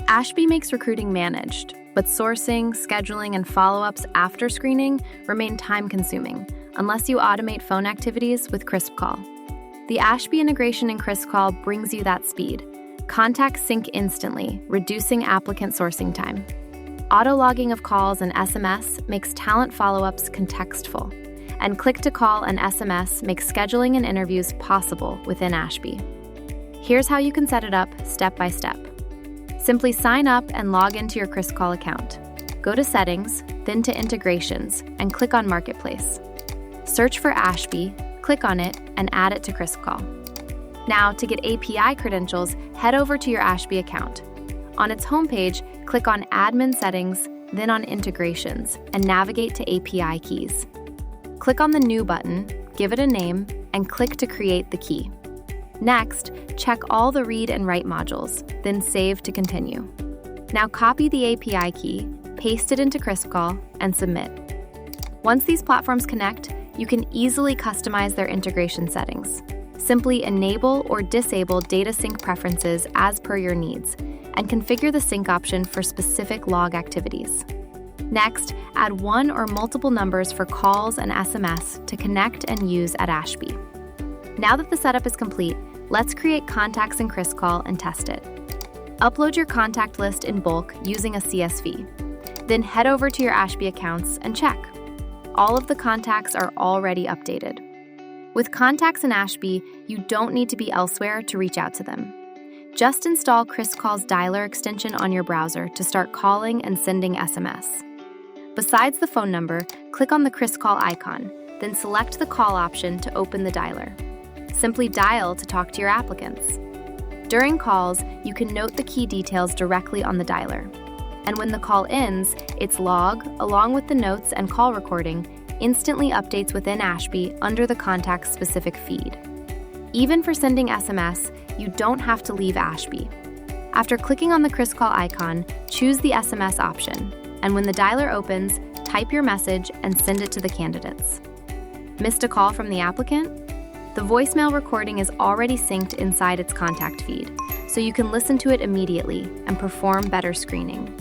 Ashby makes recruiting managed, but sourcing, scheduling, and follow-ups after screening remain time-consuming unless you automate phone activities with KrispCall. The Ashby integration in KrispCall brings you that speed. Contacts sync instantly, reducing applicant sourcing time. Auto-logging of calls and SMS makes talent follow-ups contextful, and click-to-call and SMS makes scheduling and interviews possible within Ashby. Here's how you can set it up step by step. Simply sign up and log into your KrispCall account. Go to Settings, then to Integrations, and click on Marketplace. Search for Ashby, click on it, and add it to KrispCall. Now, to get API credentials, head over to your Ashby account. On its homepage, click on Admin Settings, then on Integrations, and navigate to API keys. Click on the New button, give it a name, and click to create the key. Next, check all the read and write modules, then save to continue. Now copy the API key, paste it into KrispCall, and submit. Once these platforms connect, you can easily customize their integration settings. Simply enable or disable data sync preferences as per your needs, and configure the sync option for specific log activities. Next, add one or multiple numbers for calls and SMS to connect and use at Ashby. Now that the setup is complete, let's create contacts in KrispCall and test it. Upload your contact list in bulk using a CSV. Then head over to your Ashby accounts and check. All of the contacts are already updated. With contacts in Ashby, you don't need to be elsewhere to reach out to them. Just install KrispCall's dialer extension on your browser to start calling and sending SMS. Besides the phone number, click on the KrispCall icon, then select the call option to open the dialer. Simply dial to talk to your applicants. During calls, you can note the key details directly on the dialer. And when the call ends, its log, along with the notes and call recording, instantly updates within Ashby under the contact's specific feed. Even for sending SMS, you don't have to leave Ashby. After clicking on the KrispCall icon, choose the SMS option, and when the dialer opens, type your message and send it to the candidates. Missed a call from the applicant? The voicemail recording is already synced inside its contact feed, so you can listen to it immediately and perform better screening.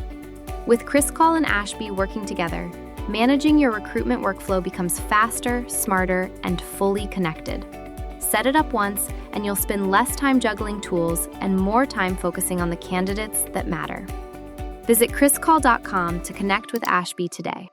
With KrispCall and Ashby working together, managing your recruitment workflow becomes faster, smarter, and fully connected. Set it up once, and you'll spend less time juggling tools and more time focusing on the candidates that matter. Visit KrispCall.com to connect with Ashby today.